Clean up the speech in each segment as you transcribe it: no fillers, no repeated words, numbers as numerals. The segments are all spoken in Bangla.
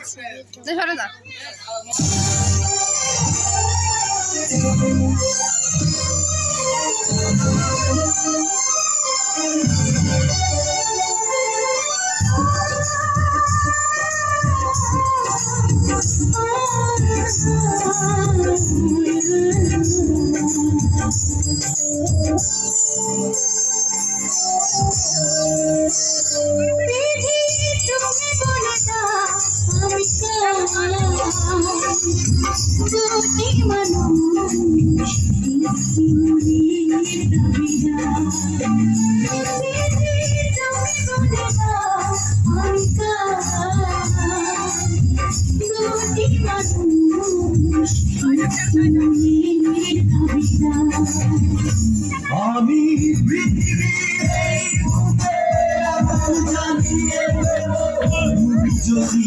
সরে যা। আমি যদি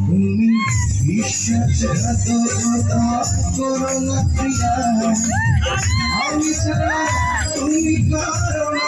তুমি বিশ্বাসঘাতকতা করো না প্রিয়া, আমি ছাড়া তুমি করো না।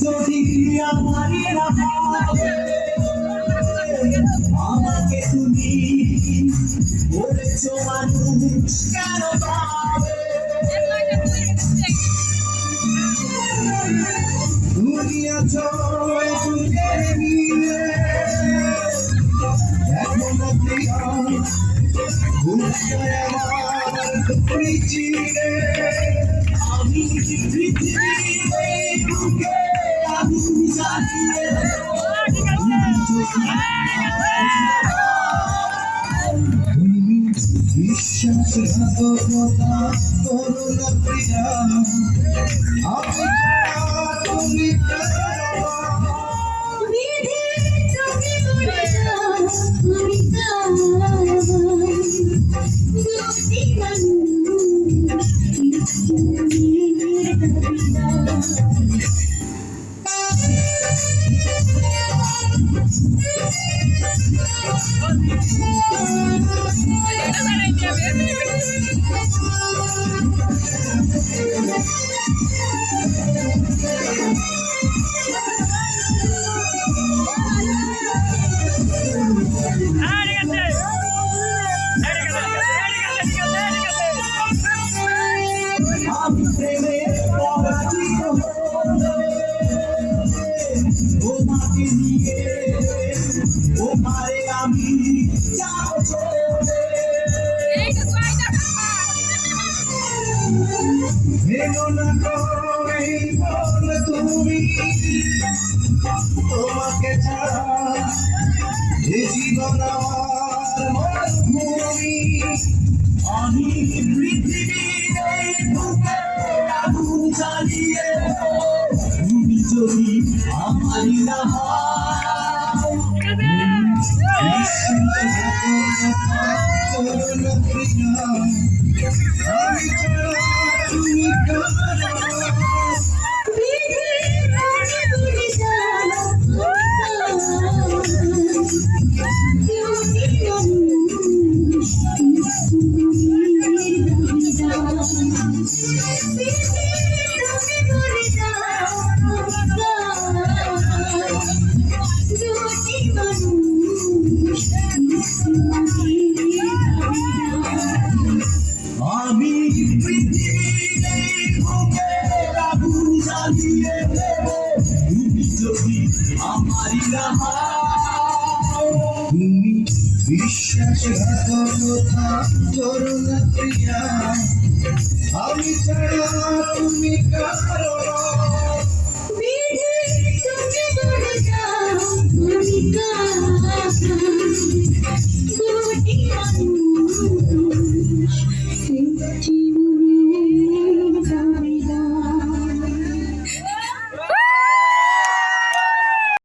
যদি আমারই আমাকে তুমি বলেছো মানুষ কেন পাবে, দুনিয়া চলে মিলে এখন তুমি চিনে আমি পৃথিবীতে বুকে আগুন জ্বালিয়ে তুমি বিশ্বাসঘাতকতা করো না প্রিয়া, আমি তুমি তুমি তোমাকে ছাড়া জীবন আমার মরুভূমি, আমি পৃথিবীতে বুকে আগুন জ্বালিয়ে তুমি যদি আমারই না হও, আমি ছাড়া তুমি আমি পৃথিবীতে বুকে আগুন জ্বালিয়ে তুমি যদি আমারই না হও, তুমি বিশ্বাসঘাতকতা করো না প্রিয়া, আমি ছাড়া তুমি কারো